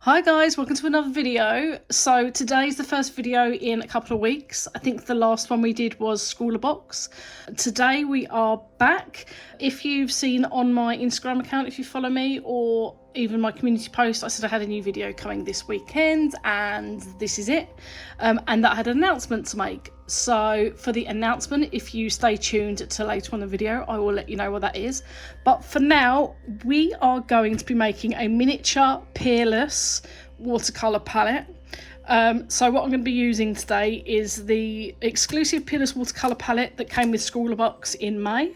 Hi guys, welcome to another video. So today's the first video in a couple of weeks. I think the last one we did was Scrawler Box. Today we are back. If you've seen on my Instagram account, if you follow me, or even my community post, I said I had a new video coming this weekend, and this is it. And that I had an announcement to make. So for the announcement, if you stay tuned to later on the video, I will let you know what that is. But for now, we are going to be making a miniature Peerless watercolor palette. So what I'm going to be using today is the exclusive Peerless watercolor palette that came with Scrawler Box in May.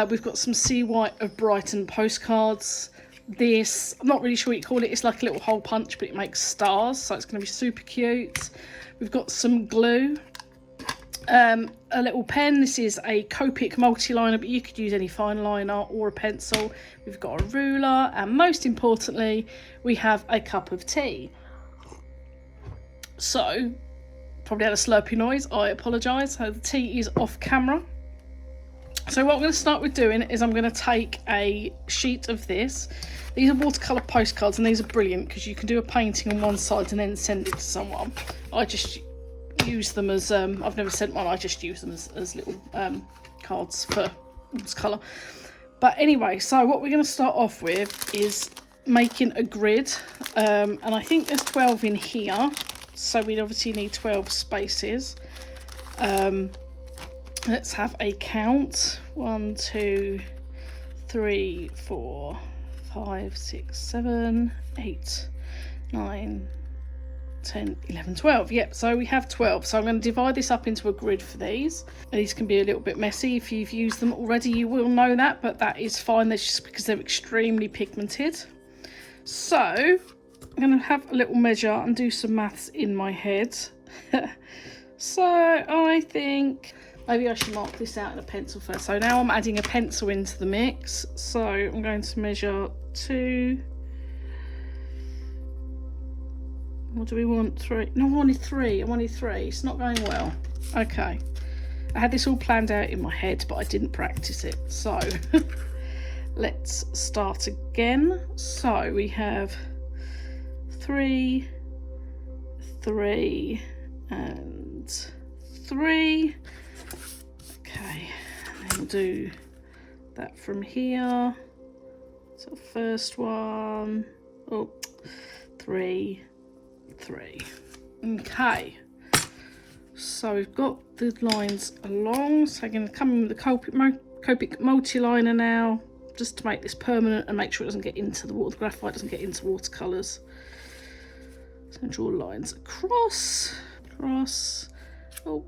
We've got some Sea White of Brighton postcards. This, I'm not really sure what you call it, it's like a little hole punch, but it makes stars, so it's going to be super cute. We've got some glue, a little pen. This is a Copic multi-liner, but you could use any fine liner or a pencil. We've got a ruler, and most importantly, we have a cup of tea. So, probably had a slurpy noise, I apologise. So the tea is off camera. So what I'm going to start with doing is I'm going to take a sheet of this. These are watercolour postcards, and these are brilliant because you can do a painting on one side and then send it to someone. I just use them as, I've never sent one, I just use them as little cards for watercolour. But anyway, so what we're going to start off with is making a grid. And I think there's 12 in here, so we obviously need 12 spaces. Let's have a count. 1, 2, 3, 4, 5, 6, 7, 8, 9, 10, 11, 12. Yep, so we have 12. So I'm going to divide this up into a grid for these. And these can be a little bit messy. If you've used them already, you will know that, but that is fine. That's just because they're extremely pigmented. So I'm going to have a little measure and do some maths in my head. So I think maybe I should mark this out in a pencil first. So now I'm adding a pencil into the mix. So I'm going to measure 2. What do we want? 3? No, I wanted 3. I wanted 3. It's not going well. Okay. I had this all planned out in my head, but I didn't practice it. So let's start again. So we have 3, 3, and 3. Okay, and then we'll do that from here. So first one, 3, 3. Okay, so we've got the lines along. So I'm going to come in with the Copic multi-liner now, just to make this permanent and make sure it doesn't get into the water. The graphite doesn't get into watercolours. So I'm going to draw lines across. Oh,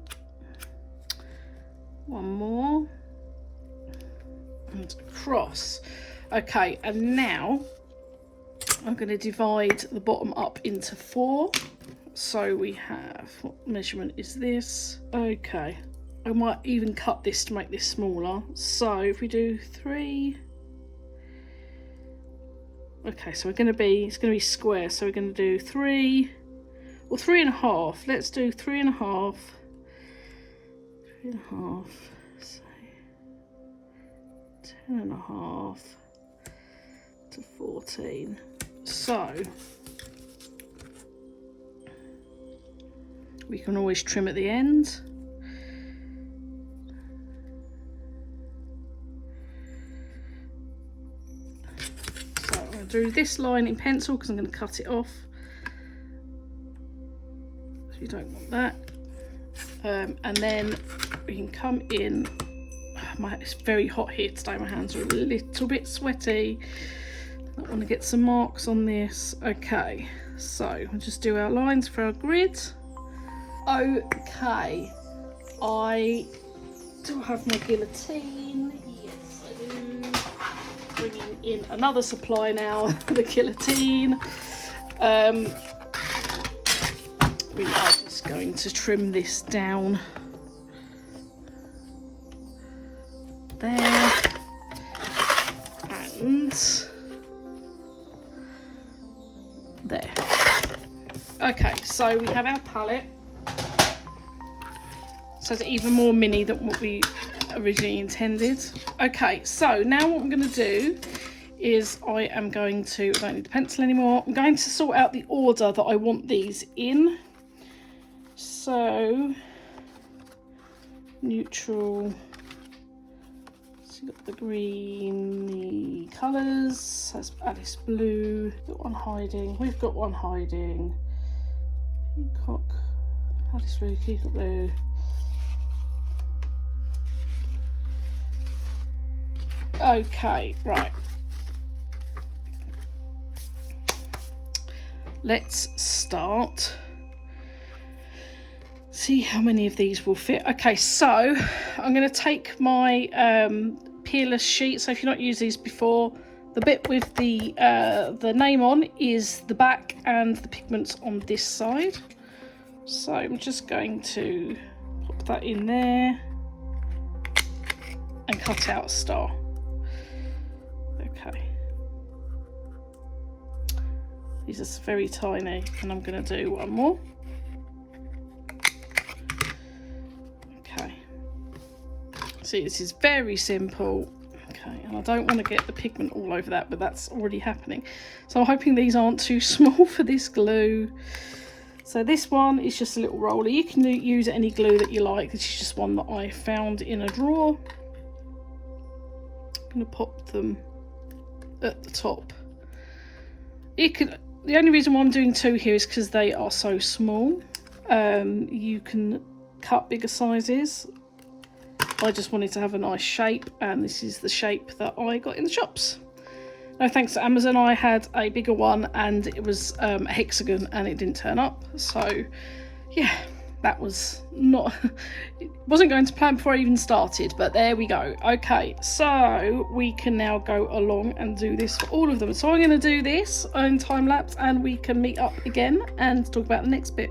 one more, and across. Okay, and now I'm going to divide the bottom up into 4. So we have, what measurement is this? Okay, I might even cut this to make this smaller. So if we do 3, okay, so it's going to be square. So we're going to do 3, or 3.5. Let's do 3.5. 3.5. So 10.5 to 14. So we can always trim at the end. So I'm going to do this line in pencil because I'm going to cut it off. So you don't want that. And then we can come in. It's very hot here today. My hands are a little bit sweaty. I want to get some marks on this. Okay, so we'll just do our lines for our grid. Okay, I do have my guillotine. Yes, I do. Bringing in another supply now, the guillotine. We are just going to trim this down there, and there. Okay, so we have our palette. So it's even more mini than what we originally intended. Okay, so now what I'm going to do is I don't need the pencil anymore. I'm going to sort out the order that I want these in. So, neutral. So you've got the green, the colours. That's Alice blue. Got one hiding. We've got one hiding. Peacock. Alice blue, peacock blue. Okay, right. Let's start. See how many of these will fit. Okay, so I'm going to take my Peerless sheet. So if you've not used these before, the bit with the name on is the back and the pigments on this side. So I'm just going to pop that in there and cut out a star. Okay. These are very tiny, and I'm going to do one more. Okay. See, this is very simple. Okay, and I don't want to get the pigment all over that, but that's already happening. So I'm hoping these aren't too small for this glue. So this one is just a little roller. You can use any glue that you like. This is just one that I found in a drawer. I'm going to pop them at the top. The only reason why I'm doing two here is because they are so small. You can cut bigger sizes. I just wanted to have a nice shape, and this is the shape that I got in the shops. No thanks to Amazon, I had a bigger one and it was a hexagon and it didn't turn up. So yeah, that was not, it wasn't going to plan before I even started, but there we go. Okay, so we can now go along and do this for all of them. So I'm going to do this in time lapse and we can meet up again and talk about the next bit.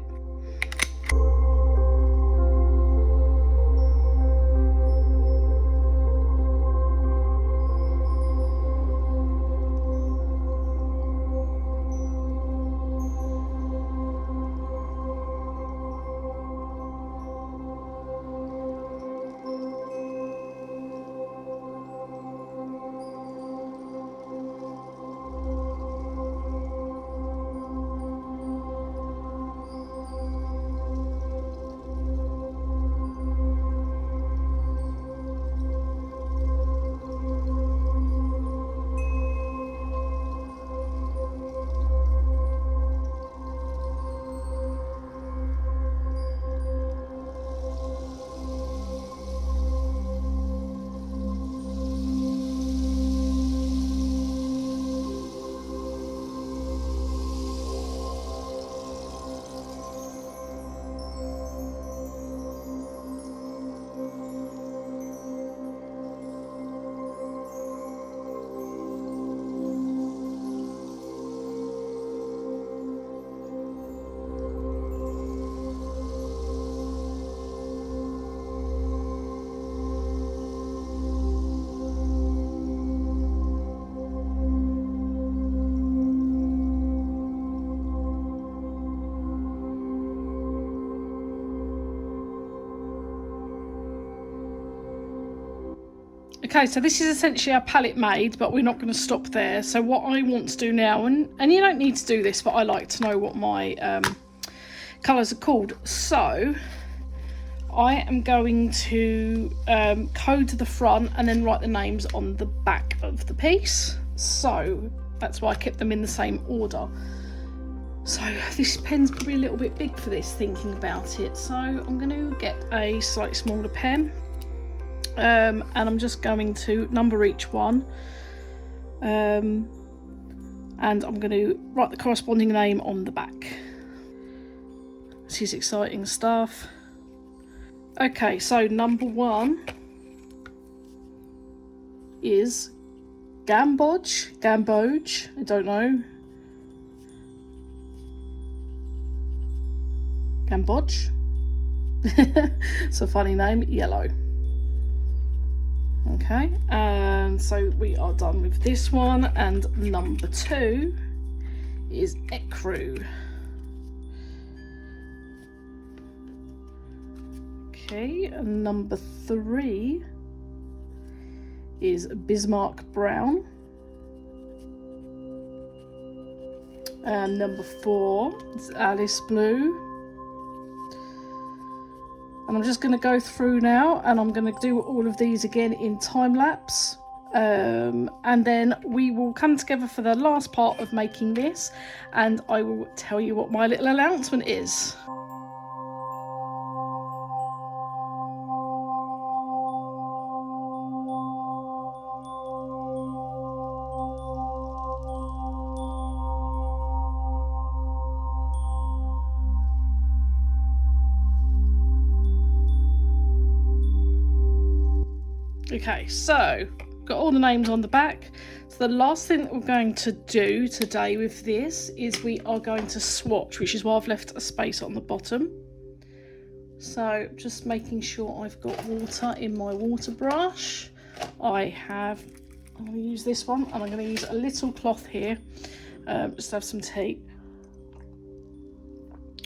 Okay, so this is essentially our palette made, but we're not going to stop there. So what I want to do now, and you don't need to do this, but I like to know what my colours are called. So I am going to code the front and then write the names on the back of the piece. So that's why I kept them in the same order. So this pen's probably a little bit big for this, thinking about it. So I'm going to get a slightly smaller pen. And I'm just going to number each one, and I'm going to write the corresponding name on the back. This is exciting stuff. Okay, so number 1 is Gamboge, I don't know. Gamboge. It's a funny name. Yellow. Okay, and so we are done with this one, and number 2 is Ecru. Okay, and number 3 is Bismarck Brown. And number 4 is Alice Blue. And I'm just going to go through now, and I'm going to do all of these again in time lapse. And then we will come together for the last part of making this, and I will tell you what my little announcement is. Okay, so got all the names on the back. So the last thing that we're going to do today with this is we are going to swatch, which is why I've left a space on the bottom. So just making sure I've got water in my water brush. I'm going to use this one, and I'm going to use a little cloth here, just to have some tea.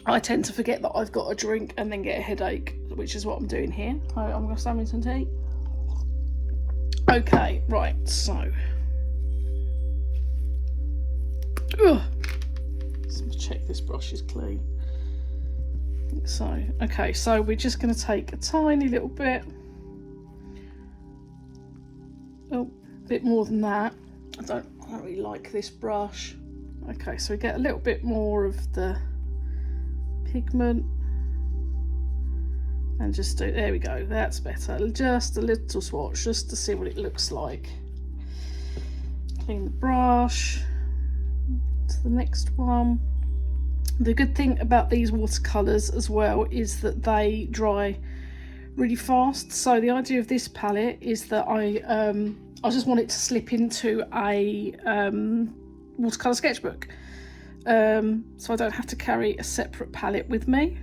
I tend to forget that I've got a drink and then get a headache, which is what I'm doing here. So I'm going to stand with some tea. Okay, right, so let's check this brush is clean. I think so. Okay, so we're just going to take a tiny little bit. Oh, a bit more than that. I don't really like this brush. Okay, so we get a little bit more of the pigment. And just do, there we go, that's better. Just a little swatch, just to see what it looks like. Clean the brush. To the next one. The good thing about these watercolours as well is that they dry really fast. So the idea of this palette is that I just want it to slip into a watercolour sketchbook. So I don't have to carry a separate palette with me.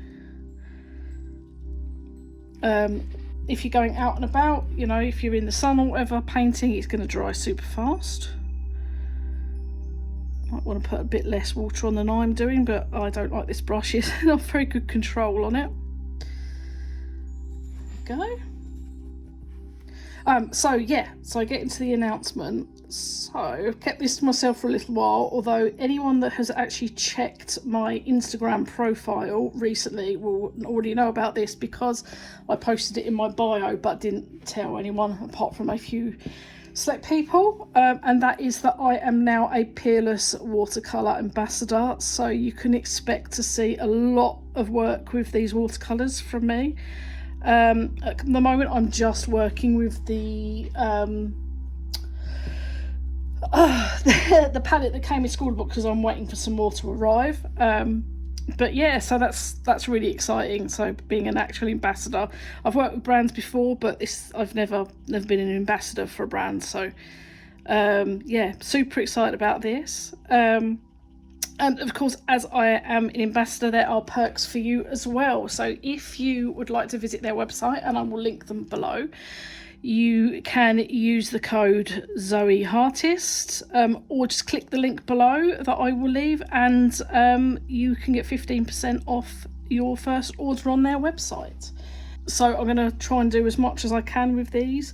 If you're going out and about, you know, if you're in the sun or whatever, painting, it's going to dry super fast. Might want to put a bit less water on than I'm doing, but I don't like this brush. It's not very good control on it. There we go. So yeah, so I get into the announcement. So I've kept this to myself for a little while, although anyone that has actually checked my Instagram profile recently will already know about this, because I posted it in my bio but didn't tell anyone apart from a few select people, and that is that I am now a Peerless Watercolour ambassador, so you can expect to see a lot of work with these watercolours from me. At the moment I'm just working with the palette that came in school book, because I'm waiting for some more to arrive. But yeah, so that's really exciting. So being an actual ambassador, I've worked with brands before, but I've never been an ambassador for a brand. So yeah, super excited about this. And of course, as I am an ambassador, there are perks for you as well. So if you would like to visit their website, and I will link them below, you can use the code Zoe Artist, or just click the link below that I will leave, and you can get 15% off your first order on their website. So I'm going to try and do as much as I can with these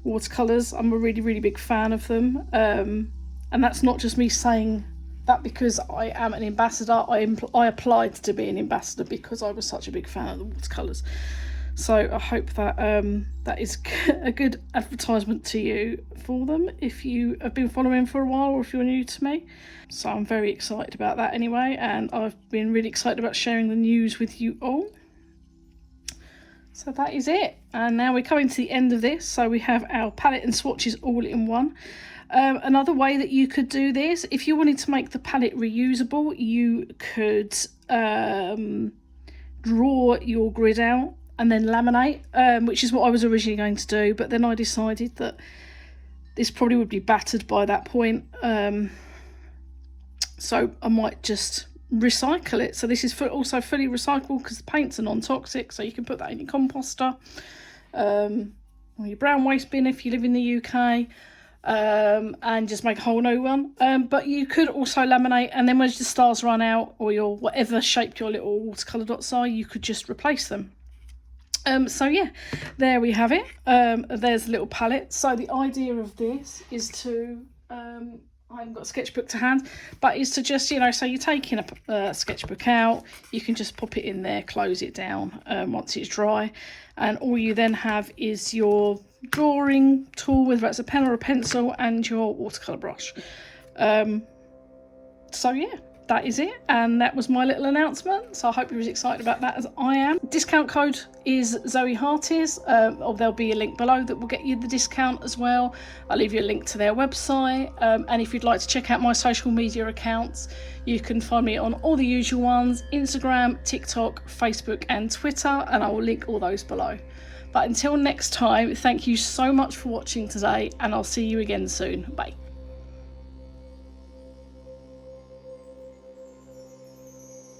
watercolours. I'm a really, really big fan of them, and that's not just me saying that because I am an ambassador. I applied to be an ambassador because I was such a big fan of the watercolours. So I hope that that is a good advertisement to you for them, if you have been following for a while or if you're new to me. So I'm very excited about that anyway, and I've been really excited about sharing the news with you all. So that is it, and now we're coming to the end of this. So we have our palette and swatches all in one. Another way that you could do this, if you wanted to make the palette reusable, you could draw your grid out and then laminate, which is what I was originally going to do, but then I decided that this probably would be battered by that point, so I might just recycle it. So this is also fully recyclable because the paints are non-toxic, so you can put that in your composter, or your brown waste bin if you live in the UK, and just make a whole new one. But you could also laminate, and then when the stars run out, or your whatever shape your little watercolour dots are, you could just replace them. So yeah, there we have it. There's a little palette. So the idea of this is to I haven't got a sketchbook to hand, but is to just, you know, so you're taking a sketchbook out, you can just pop it in there, close it down once it's dry, and all you then have is your drawing tool, whether it's a pen or a pencil, and your watercolour brush. So yeah, that is it, and that was my little announcement. So I hope you're as excited about that as I am. Discount code is Zoe Hearties, or there'll be a link below that will get you the discount as well. I'll leave you a link to their website, and if you'd like to check out my social media accounts, you can find me on all the usual ones: Instagram, TikTok, Facebook and Twitter, and I will link all those below. But until next time, thank you so much for watching today, and I'll see you again soon. Bye.